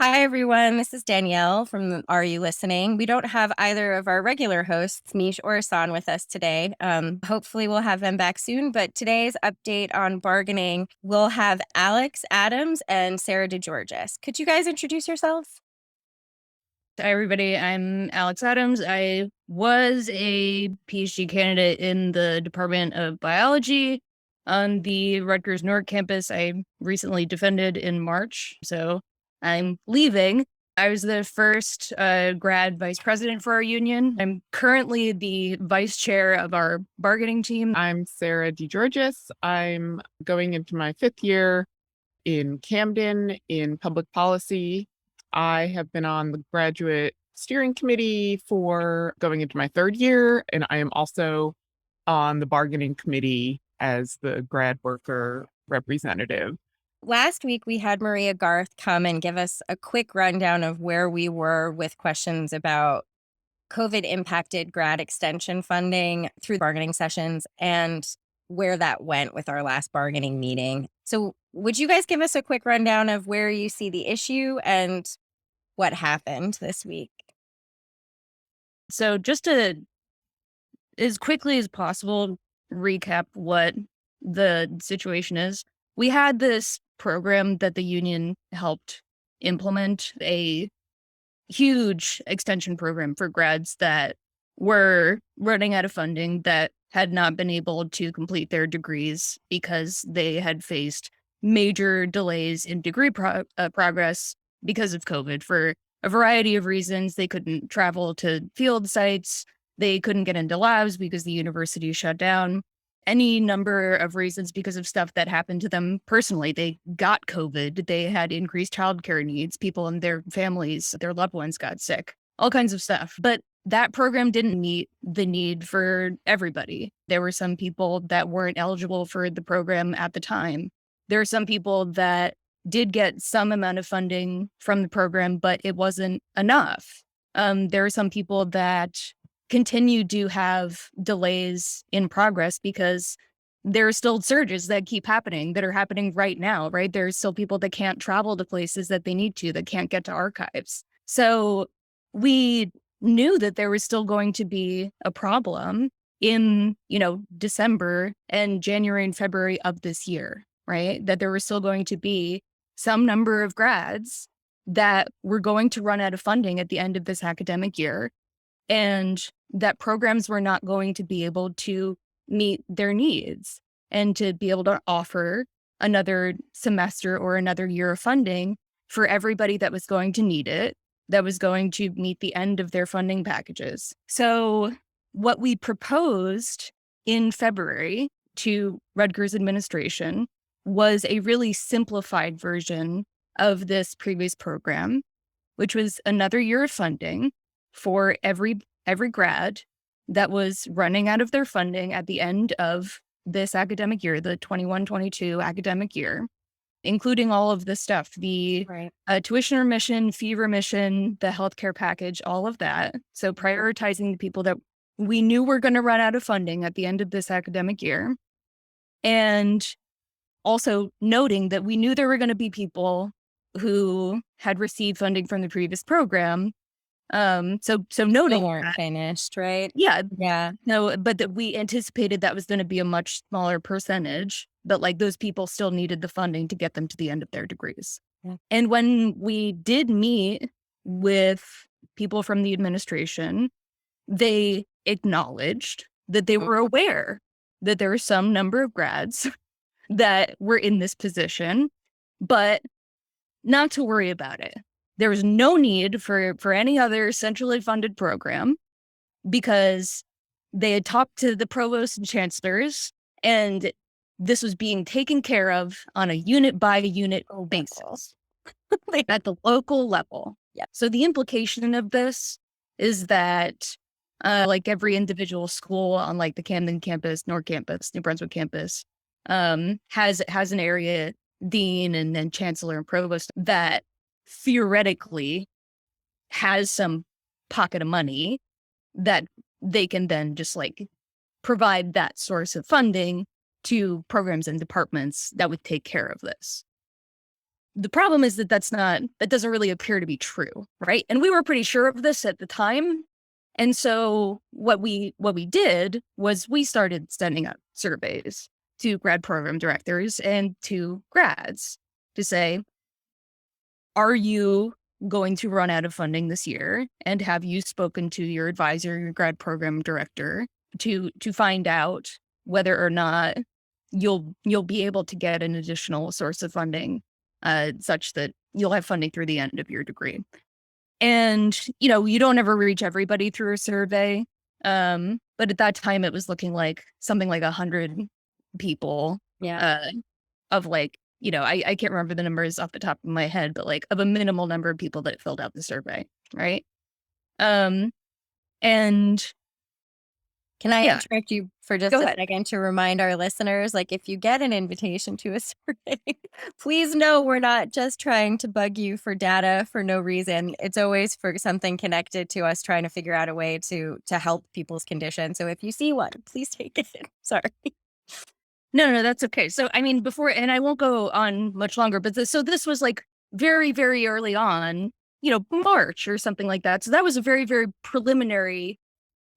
Hi, everyone. This is Danielle from Are You Listening? We don't have either of our regular hosts, Mish or Asan, with us today. Hopefully, we'll have them back soon. But today's update on bargaining will have Alex Adams and Sarah DeGeorgis. Could you guys introduce yourselves? Hi, everybody. I'm Alex Adams. I was a PhD candidate in the Department of Biology on the Rutgers Newark campus. I recently defended in March, so I'm leaving. I was the first grad vice president for our union. I'm currently the vice chair of our bargaining team. I'm Sarah DeGeorgis. I'm going into my fifth year in Camden in public policy. I have been on the graduate steering committee for going into my third year, and I am also on the bargaining committee as the grad worker representative. Last week, we had Maria Garth come and give us a quick rundown of where we were with questions about COVID impacted grad extension funding through bargaining sessions and where that went with our last bargaining meeting. So, would you guys give us a quick rundown of where you see the issue and what happened this week? So, just to as quickly as possible recap what the situation is. We had this program that the union helped implement, a huge extension program for grads that were running out of funding, that had not been able to complete their degrees because they had faced major delays in degree progress because of COVID for a variety of reasons. They couldn't travel to field sites. They couldn't get into labs because the university shut down. Any number of reasons because of stuff that happened to them personally. They got COVID. They had increased childcare needs. People in their families, their loved ones got sick, all kinds of stuff. But that program didn't meet the need for everybody. There were some people that weren't eligible for the program at the time. There are some people that did get some amount of funding from the program, but it wasn't enough. There are some people that continue to have delays in progress because there are still surges that keep happening, that are happening right now, right? There's still people that can't travel to places that they need to, that can't get to archives. So we knew that there was still going to be a problem in, December and January and February of this year, right? That there was still going to be some number of grads that were going to run out of funding at the end of this academic year, and that programs were not going to be able to meet their needs and to be able to offer another semester or another year of funding for everybody that was going to need it, that was going to meet the end of their funding packages. So what we proposed in February to Rutgers administration was a really simplified version of this previous program, which was another year of funding for every grad that was running out of their funding at the end of this academic year, the 21-22 academic year, including all of this stuff, the Right. tuition remission, fee remission, the healthcare package, all of that. So prioritizing the people that we knew were going to run out of funding at the end of this academic year. And also noting that we knew there were going to be people who had received funding from the previous program. So noting Still weren't that, finished, right? yeah, Yeah. no, but that we anticipated that was going to be a much smaller percentage, but like those people still needed the funding to get them to the end of their degrees. Yeah. And when we did meet with people from the administration, they acknowledged that they were aware that there were some number of grads that were in this position, but not to worry about it. There was no need for any other centrally funded program because they had talked to the provosts and chancellors, and this was being taken care of on a unit by unit basis like at the local level. Yep. So the implication of this is that like every individual school on like the Camden campus, North campus, New Brunswick campus has an area dean and then chancellor and provost that theoretically has some pocket of money that they can then just like provide that source of funding to programs and departments that would take care of this. The problem is that that doesn't really appear to be true, right? And we were pretty sure of this at the time. And so what we did was we started sending out surveys to grad program directors and to grads to say, are you going to run out of funding this year? And have you spoken to your advisor, your grad program director, to find out whether or not you'll be able to get an additional source of funding, such that you'll have funding through the end of your degree? And, you don't ever reach everybody through a survey. But at that time it was looking like something like 100 people, Yeah. of like, I can't remember the numbers off the top of my head, but like of a minimal number of people that filled out the survey. Right. Um, and Can I yeah, interrupt you for just go a ahead. second to remind our listeners, like, if you get an invitation to a survey, please know we're not just trying to bug you for data for no reason. It's always for something connected to us trying to figure out a way to help people's condition. So if you see one, please take it. Sorry. No, that's okay. So, I mean, and I won't go on much longer, but so this was like very, very early on, March or something like that. So that was a very, very preliminary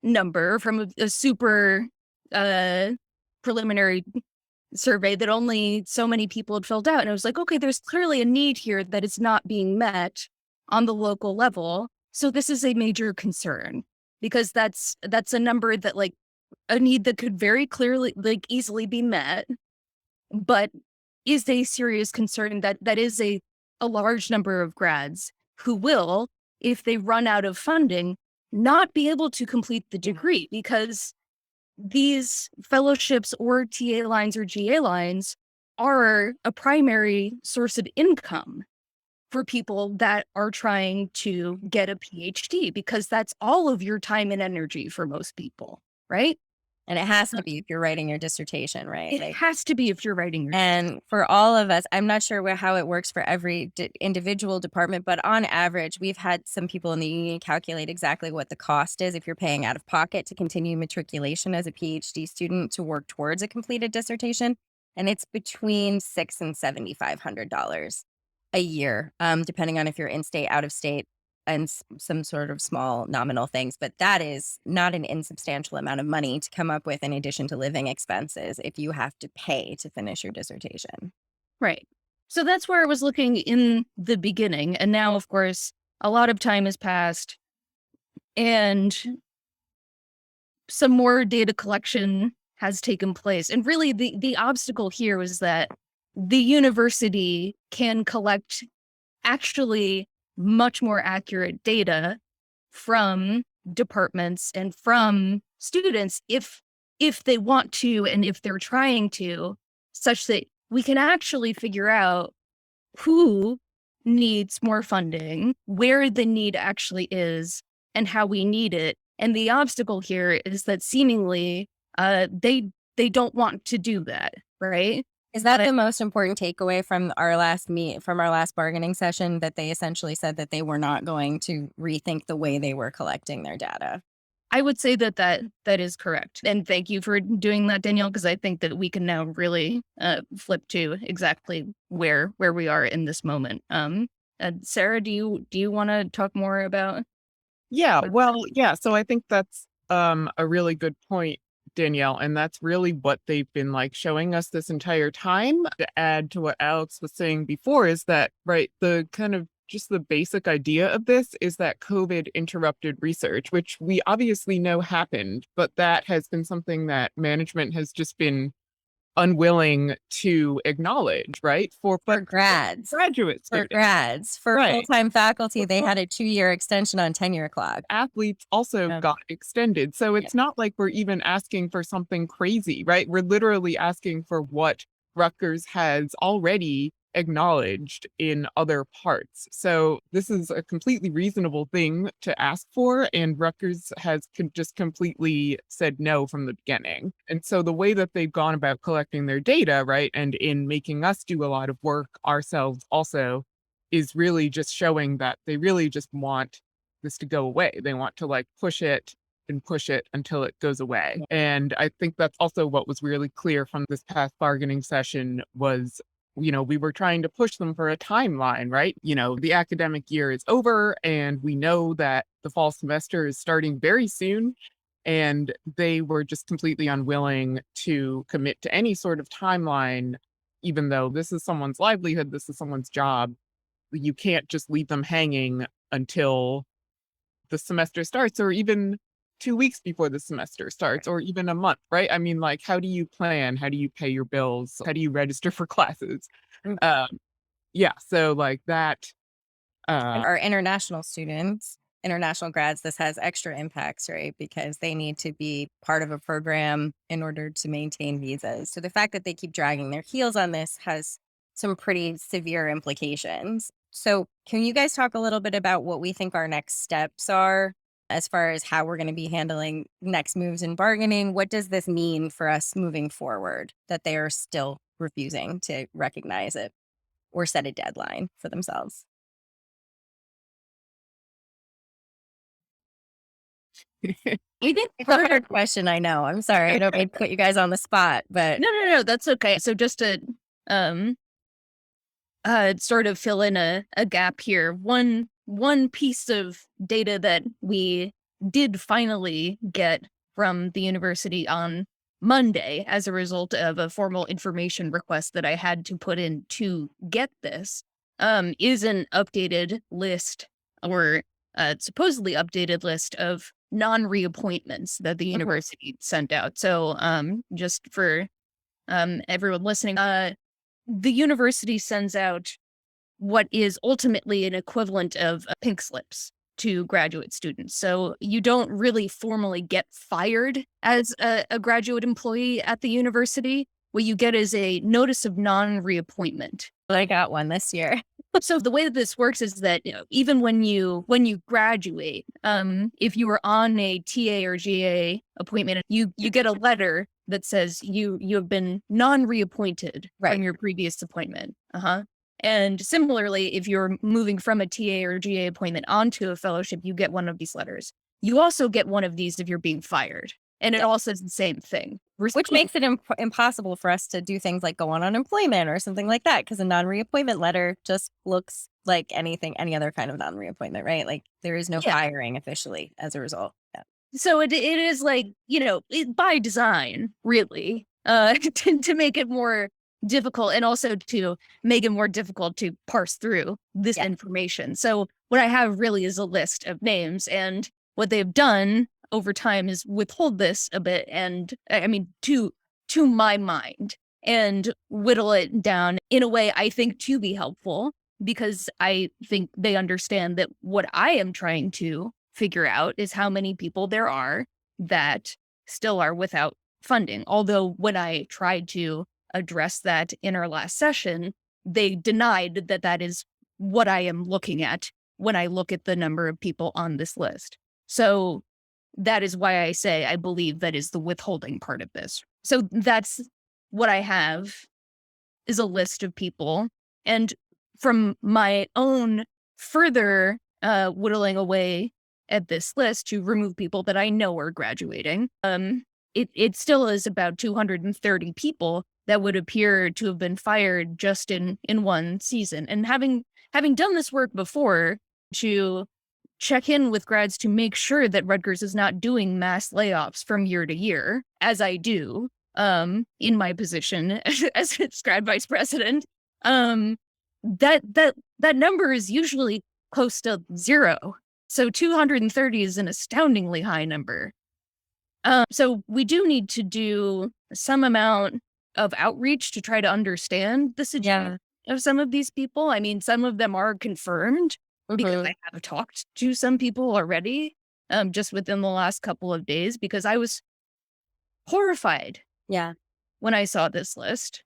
number from a super uh, preliminary survey that only so many people had filled out. And I was like, okay, there's clearly a need here that is not being met on the local level. So this is a major concern, because that's a number that, like, a need that could very clearly, like, easily be met, but is a serious concern that is a large number of grads who will, if they run out of funding, not be able to complete the degree, because these fellowships or TA lines or GA lines are a primary source of income for people that are trying to get a PhD, because that's all of your time and energy for most people, right? And it has to be if you're writing your dissertation, right? It has to be if you're writing your And for all of us, I'm not sure how it works for every individual department, but on average, we've had some people in the union calculate exactly what the cost is if you're paying out of pocket to continue matriculation as a PhD student to work towards a completed dissertation. And it's between $600 and $7,500 a year, depending on if you're in state, out of state, and some sort of small nominal things. But that is not an insubstantial amount of money to come up with in addition to living expenses if you have to pay to finish your dissertation. Right. So that's where I was looking in the beginning. And now, of course, a lot of time has passed and some more data collection has taken place. And really, the obstacle here was that the university can collect actually much more accurate data from departments and from students if they want to and if they're trying to, such that we can actually figure out who needs more funding, where the need actually is, and how we need it. And the obstacle here is that seemingly they don't want to do that, right? Is that the most important takeaway from our last bargaining session, that they essentially said that they were not going to rethink the way they were collecting their data? I would say that is correct. And thank you for doing that, Danielle, because I think that we can now really flip to exactly where we are in this moment. Sarah, do you want to talk more about? Yeah, well, yeah. So I think that's a really good point, Danielle. And that's really what they've been like showing us this entire time. To add to what Alex was saying before is that, right, the kind of just the basic idea of this is that COVID interrupted research, which we obviously know happened, but that has been something that management has just been unwilling to acknowledge, right? For grads. Graduate For students. grads. For Right. full-time faculty, they had a 2-year extension on tenure clock. Athletes also got extended. So it's not like we're even asking for something crazy, right? We're literally asking for what Rutgers has already acknowledged in other parts. So this is a completely reasonable thing to ask for, and Rutgers has just completely said no from the beginning. And so the way that they've gone about collecting their data, right, and in making us do a lot of work ourselves also, is really just showing that they really just want this to go away. They want to like push it and push it until it goes away. And I think that's also what was really clear from this past bargaining session was we were trying to push them for a timeline, right? The academic year is over and we know that the fall semester is starting very soon. And they were just completely unwilling to commit to any sort of timeline, even though this is someone's livelihood, this is someone's job. You can't just leave them hanging until the semester starts, or even 2 weeks before the semester starts, or even a month, right? I mean, like, how do you plan? How do you pay your bills? How do you register for classes? Mm. Yeah, so like that. And our international students, international grads, this has extra impacts, right? Because they need to be part of a program in order to maintain visas. So the fact that they keep dragging their heels on this has some pretty severe implications. So, can you guys talk a little bit about what we think our next steps are as far as how we're going to be handling next moves in bargaining? What does this mean for us moving forward that they are still refusing to recognize it or set a deadline for themselves? You did a hard question, I know. I'm sorry. I don't mean to put you guys on the spot, but No, that's okay. So just to um sort of fill in a gap here, one piece of data that we did finally get from the university on Monday as a result of a formal information request that I had to put in to get this, is an updated list, or supposedly updated list of non-reappointments that the university sent out. So just for everyone listening, the university sends out what is ultimately an equivalent of pink slips to graduate students. So you don't really formally get fired as a graduate employee at the university. What you get is a notice of non-reappointment. I got one this year. So the way that this works is that, even when you graduate, if you were on a TA or GA appointment, you get a letter that says you have been non-reappointed Right. from your previous appointment. And similarly, if you're moving from a TA or GA appointment onto a fellowship, you get one of these letters. You also get one of these if you're being fired. And it all says the same thing. Which makes it impossible for us to do things like go on unemployment or something like that, because a non-reappointment letter just looks like any other kind of non-reappointment, right? Like there is no Yeah. firing officially as a result. Yeah. So it is like, by design, really, to make it more difficult, and also to make it more difficult to parse through this Yeah. information. So what I have really is a list of names, and what they've done over time is withhold this a bit, and I mean, to my mind, and whittle it down in a way I think to be helpful, because I think they understand that what I am trying to figure out is how many people there are that still are without funding. Although when I tried to address that in our last session, they denied that that is what I am looking at when I look at the number of people on this list. So that is why I say I believe that is the withholding part of this. So that's what I have, is a list of people. And from my own further whittling away at this list to remove people that I know are graduating, it still is about 230 people that would appear to have been fired just in one season. And having done this work before to check in with grads to make sure that Rutgers is not doing mass layoffs from year to year, as I do in my position as its grad vice president, that number is usually close to zero. So 230 is an astoundingly high number. So we do need to do some amount of outreach to try to understand the situation of some of these people. I mean, some of them are confirmed because I have talked to some people already, just within the last couple of days, because I was horrified when I saw this list,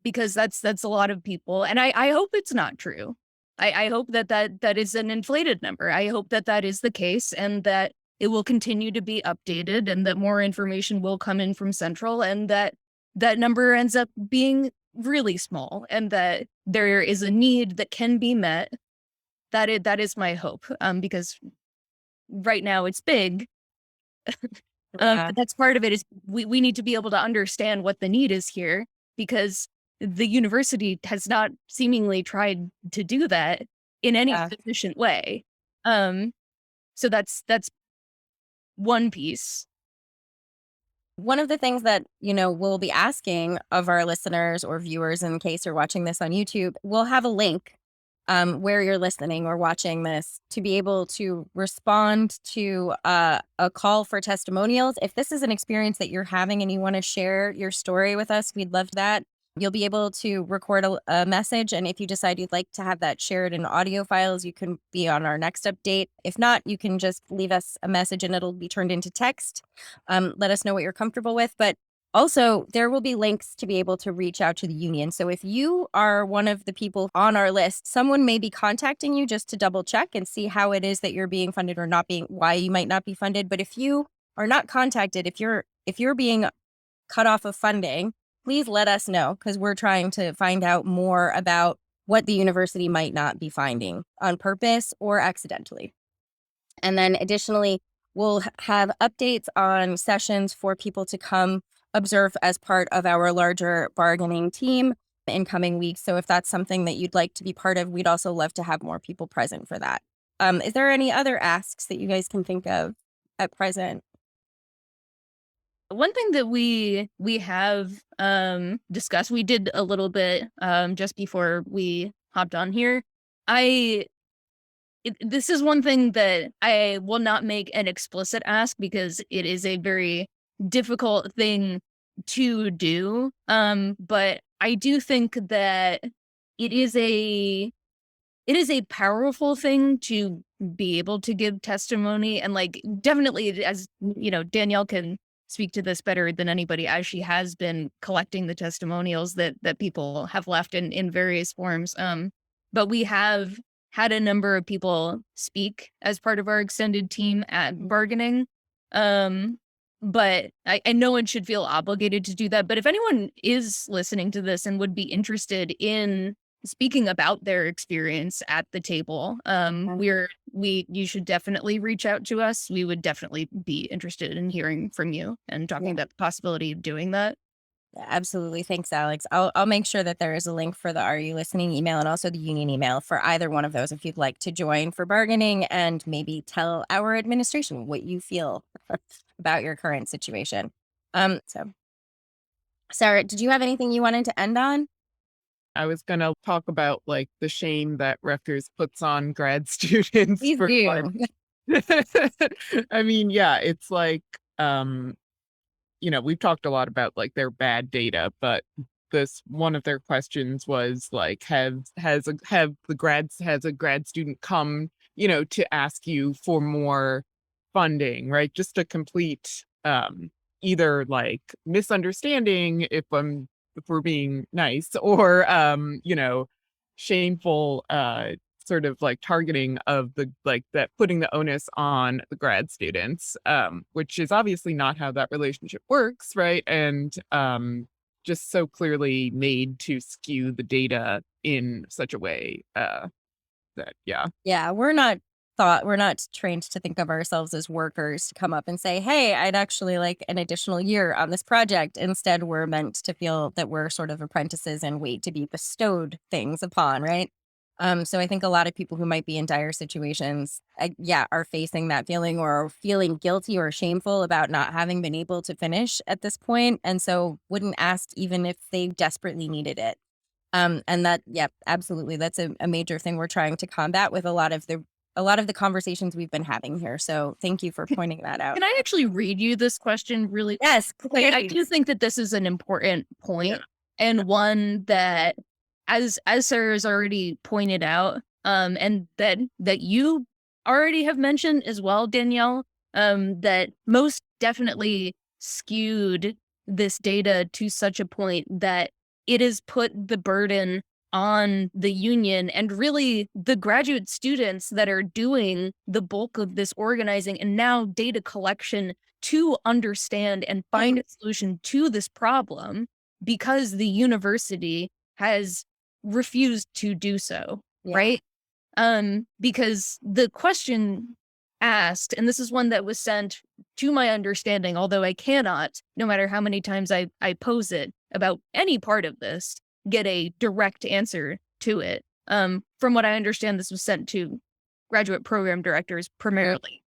because that's a lot of people, and I hope it's not true. I hope that is an inflated number. I hope that is the case, and that it will continue to be updated, and that more information will come in from Central, and that number ends up being really small, and that there is a need that can be met. That is my hope, because right now it's big. But that's part of it, is we need to be able to understand what the need is here, because the university has not seemingly tried to do that in any Yeah. sufficient way. So that's one piece. One of the things that, we'll be asking of our listeners or viewers, in case you're watching this on YouTube, we'll have a link where you're listening or watching this to be able to respond to a call for testimonials. If this is an experience that you're having and you want to share your story with us, we'd love that. You'll be able to record a message. And if you decide you'd like to have that shared in audio files, you can be on our next update. If not, you can just leave us a message and it'll be turned into text. Let us know what you're comfortable with. But also, there will be links to be able to reach out to the union. So if you are one of the people on our list, someone may be contacting you just to double check and see how it is that you're being funded or not being, why you might not be funded. But if you are not contacted, if you're being cut off of funding, please let us know, because we're trying to find out more about what the university might not be finding on purpose or accidentally. And then additionally, we'll have updates on sessions for people to come observe as part of our larger bargaining team in coming weeks. So if that's something that you'd like to be part of, we'd also love to have more people present for that. Is there any other asks that you guys can think of at present? One thing that we have discussed, we did a little bit just before we hopped on here. This is one thing that I will not make an explicit ask because it is a very difficult thing to do. But I do think that it is a powerful thing to be able to give testimony, and like definitely, as Danielle can speak to this better than anybody, as she has been collecting the testimonials that people have left in various forms. But we have had a number of people speak as part of our extended team at bargaining. But no one should feel obligated to do that. But if anyone is listening to this and would be interested in speaking about their experience at the table, you should definitely reach out to us. We would definitely be interested in hearing from you and talking about the possibility of doing that. Yeah, absolutely. Thanks, Alex. I'll make sure that there is a link for the Are You Listening email and also the union email for either one of those if you'd like to join for bargaining and maybe tell our administration what you feel about your current situation. So Sarah, did you have anything you wanted to end on? I was gonna talk about like the shame that Rutgers puts on grad students Please for do. I mean, yeah, it's like we've talked a lot about like their bad data, but this one of their questions was like, has a grad student come, to ask you for more funding, right? Just a complete either like misunderstanding if we're being nice, or shameful sort of like targeting of the like that putting the onus on the grad students, which is obviously not how that relationship works, right? And just so clearly made to skew the data in such a way that Yeah, we're not trained to think of ourselves as workers to come up and say, "Hey, I'd actually like an additional year on this project." Instead, we're meant to feel that we're sort of apprentices and wait to be bestowed things upon, right? So I think a lot of people who might be in dire situations, are facing that feeling or feeling guilty or shameful about not having been able to finish at this point, and so wouldn't ask even if they desperately needed it. And that, yeah, absolutely. That's a major thing we're trying to combat with a lot of the conversations we've been having here. So thank you for pointing that out. Can I actually read you this question really? Yes, I do think that this is an important point, Yeah. and one that, as Sarah has already pointed out, and that you already have mentioned as well, Danielle, that most definitely skewed this data to such a point that it has put the burden on the union and really the graduate students that are doing the bulk of this organizing and now data collection to understand and find a solution to this problem, because the university has refused to do so, Yeah. right? Because the question asked, and this is one that was sent to my understanding, although I cannot, no matter how many times I pose it about any part of this, get a direct answer to it. From what I understand, this was sent to graduate program directors primarily.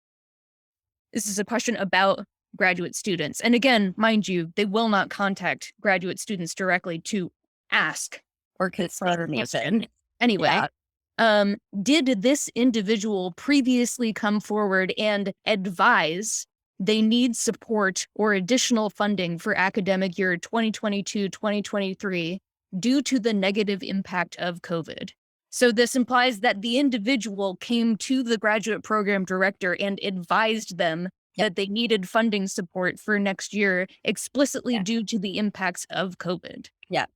This is a question about graduate students. And again, mind you, they will not contact graduate students directly to ask Or confirm even. anyway. Yeah. Did this individual previously come forward and advise they need support or additional funding for academic year 2022-2023 due to the negative impact of COVID? So this implies that the individual came to the graduate program director and advised them that they needed funding support for next year explicitly due to the impacts of COVID. Yeah.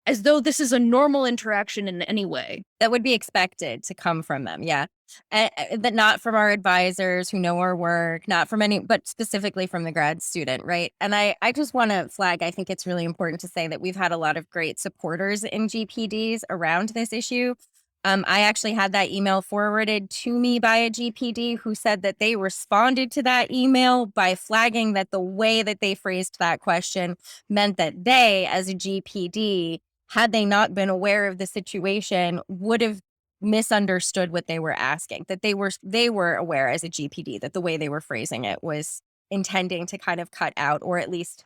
As though this is a normal interaction in any way. That would be expected to come from them. Yeah. But not from our advisors who know our work, not from any, but specifically from the grad student. Right. And I just want to flag, I think it's really important to say that we've had a lot of great supporters in GPDs around this issue. I actually had that email forwarded to me by a GPD who said that they responded to that email by flagging that the way that they phrased that question meant that they, as a GPD, had they not been aware of the situation, would have misunderstood what they were asking, that they were aware as a GPD that the way they were phrasing it was intending to kind of cut out, or at least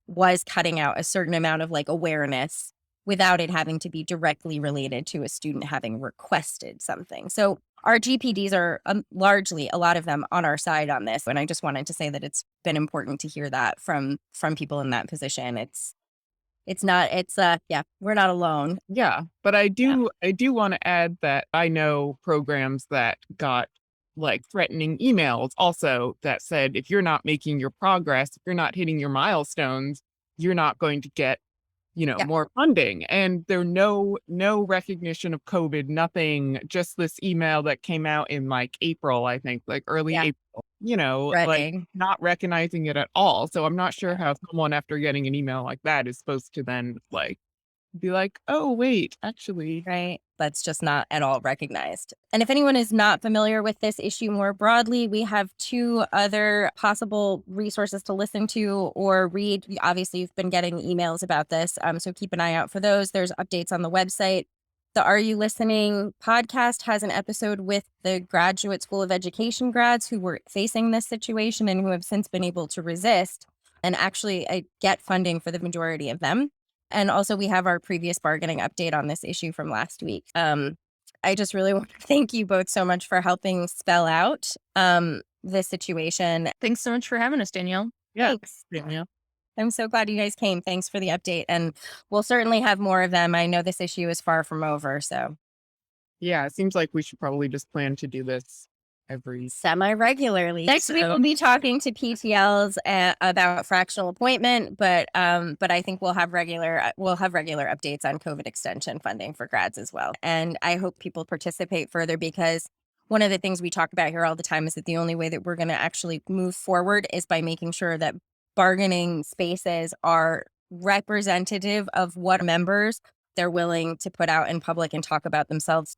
was cutting out, a certain amount of like awareness without it having to be directly related to a student having requested something. So our GPDs are largely, a lot of them, on our side on this. And I just wanted to say that it's been important to hear that from people in that position. We're not alone. Yeah, but I do want to add that I know programs that got like threatening emails also that said, if you're not making your progress, if you're not hitting your milestones, you're not going to get, more funding. And there no recognition of COVID, nothing, just this email that came out in like April, I think, like early April, like Threatening. not recognizing it at all. So I'm not sure how someone, after getting an email like that, is supposed to then like be like, oh, wait, actually. Right. That's just not at all recognized. And if anyone is not familiar with this issue more broadly, we have 2 other possible resources to listen to or read. Obviously, you've been getting emails about this, so keep an eye out for those. There's updates on the website. The Are You Listening podcast has an episode with the Graduate School of Education grads who were facing this situation and who have since been able to resist and actually get funding for the majority of them. And also we have our previous bargaining update on this issue from last week. I just really want to thank you both so much for helping spell out this situation. Thanks so much for having us, Danielle. Yeah. Thanks. Danielle. I'm so glad you guys came. Thanks for the update. And we'll certainly have more of them. I know this issue is far from over, so. Yeah, it seems like we should probably just plan to do this every semi-regularly. Next week we'll be talking to PTLs about fractional appointment, but I think we'll have regular updates on COVID extension funding for grads as well. And I hope people participate further, because one of the things we talk about here all the time is that the only way that we're going to actually move forward is by making sure that bargaining spaces are representative of what members they're willing to put out in public and talk about themselves.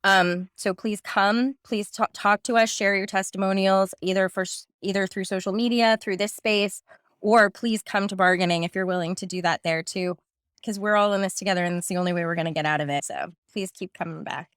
So please come, please talk to us, share your testimonials, either through social media, through this space, or please come to bargaining if you're willing to do that there too, because we're all in this together and it's the only way we're going to get out of it. So please keep coming back.